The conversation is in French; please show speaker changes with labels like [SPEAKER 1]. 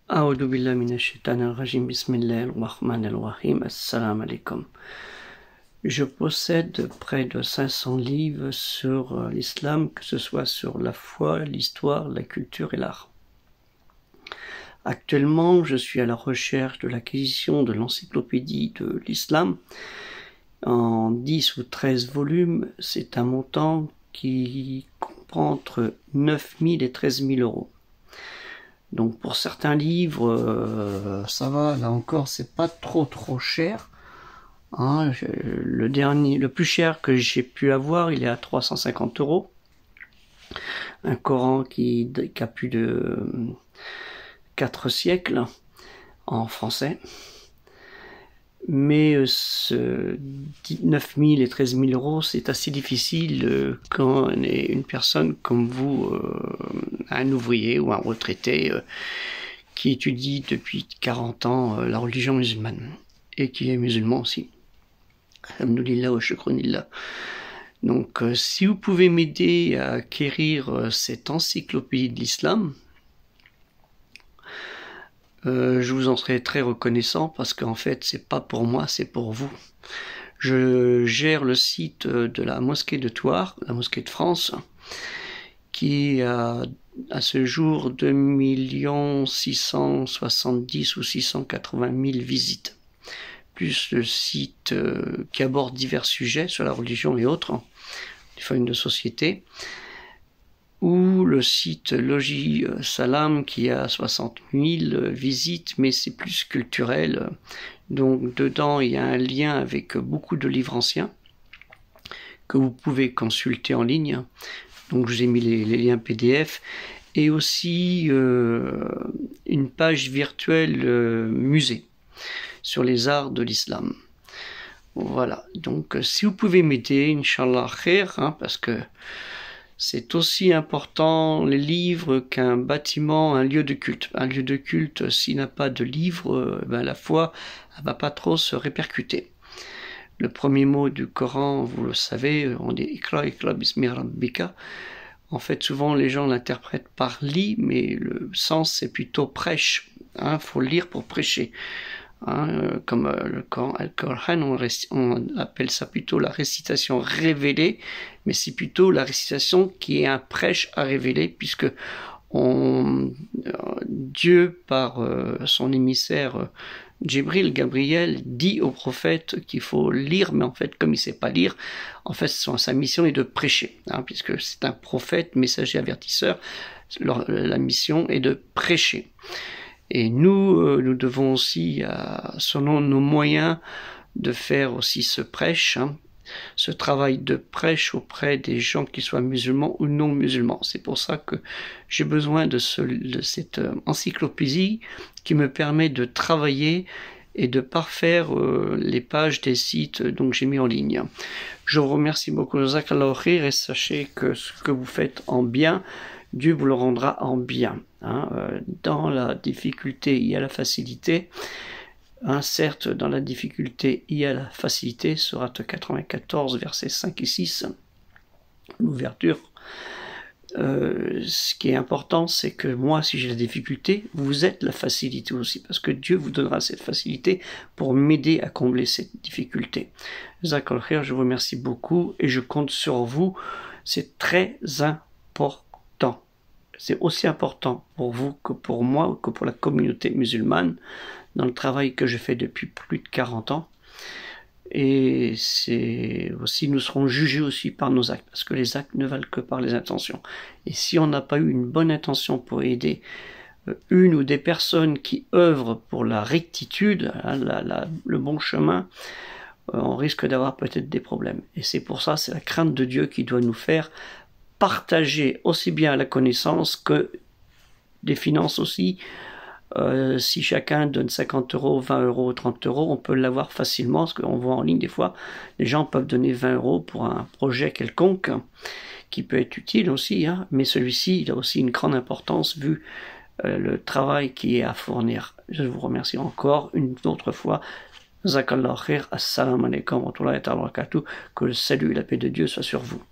[SPEAKER 1] A'udhu billahi minash shaitanir rajim, bismillahir rahmanir rahim, assalamu alaikum. Je possède près de 500 livres sur l'islam, que ce soit sur la foi, l'histoire, la culture et l'art. Actuellement, je suis à la recherche de l'acquisition de l'encyclopédie de l'islam en 10 ou 13 volumes. C'est un montant qui comprend entre 9 000 et 13 000 euros. Donc pour certains livres, ça va, là encore, c'est pas trop cher. Hein, le plus cher que j'ai pu avoir, il est à 350 euros. Un Coran qui a plus de 4 siècles en français. Mais ce 9 000 et 13 000 euros, c'est assez difficile quand on est une personne comme vous, un ouvrier ou un retraité qui étudie depuis 40 ans la religion musulmane et qui est musulman aussi. Alhamdulillah wa shukranillah. Donc si vous pouvez m'aider à acquérir cette encyclopédie de l'islam, je vous en serai très reconnaissant parce qu'en fait c'est pas pour moi, c'est pour vous. Je gère le site de la mosquée de Thouars, la mosquée de France, qui a à ce jour 2 670 ou 680 000 visites, plus le site qui aborde divers sujets sur la religion et autres, des formes de société, ou le site Logis Salam qui a 60 000 visites, mais c'est plus culturel. Donc dedans il y a un lien avec beaucoup de livres anciens que vous pouvez consulter en ligne. Donc je vous ai mis les liens PDF et aussi une page virtuelle musée sur les arts de l'islam. Voilà, donc si vous pouvez m'aider, Inch'Allah khair, hein, parce que c'est aussi important les livres qu'un bâtiment, un lieu de culte. Un lieu de culte, s'il n'a pas de livres, la foi ne va pas trop se répercuter. Le premier mot du Coran, vous le savez, on dit Iqra, Iqra bismi rabbika. En fait, souvent les gens l'interprètent par lit, mais le sens c'est plutôt prêche. Hein, faut lire pour prêcher. Hein, comme le Coran, on appelle ça plutôt la récitation révélée, mais c'est plutôt la récitation qui est un prêche à révéler, puisque Dieu, par son émissaire Djibril, Gabriel, dit au prophète qu'il faut lire, mais en fait, comme il ne sait pas lire, en fait, sa mission est de prêcher, hein, puisque c'est un prophète, messager, avertisseur, la mission est de prêcher. Et nous, nous devons aussi, selon nos moyens, de faire aussi ce prêche, hein, ce travail de prêche auprès des gens qui soient musulmans ou non musulmans. C'est pour ça que j'ai besoin de cette encyclopédie qui me permet de travailler et de parfaire les pages des sites donc j'ai mis en ligne. Je vous remercie beaucoup, Jazakallahu khair, et sachez que ce que vous faites en bien, Dieu vous le rendra en bien. Hein. Dans la difficulté, il y a la facilité. Hein, certes, dans la difficulté, il y a la facilité. Sourate 94, versets 5 et 6, l'ouverture. Ce qui est important, c'est que moi, si j'ai la difficulté, vous êtes la facilité aussi, parce que Dieu vous donnera cette facilité pour m'aider à combler cette difficulté. Jazakallahu khair, je vous remercie beaucoup et je compte sur vous. C'est très important. C'est aussi important pour vous que pour moi, que pour la communauté musulmane, dans le travail que je fais depuis plus de 40 ans. Et c'est aussi, nous serons jugés aussi par nos actes, parce que les actes ne valent que par les intentions. Et si on n'a pas eu une bonne intention pour aider une ou des personnes qui œuvrent pour la rectitude, hein, le bon chemin, on risque d'avoir peut-être des problèmes. Et c'est pour ça, c'est la crainte de Dieu qui doit nous faire partager aussi bien la connaissance que des finances aussi. Si chacun donne 50 euros, 20 euros, 30 euros, on peut l'avoir facilement, parce qu'on voit en ligne des fois, les gens peuvent donner 20 euros pour un projet quelconque, qui peut être utile aussi, hein, mais celui-ci, il a aussi une grande importance vu le travail qui est à fournir. Je vous remercie encore une autre fois. Jazakallahu khair, assalamu alaikum wa rahmatullahi wa barakatuh, que le salut et la paix de Dieu soient sur vous.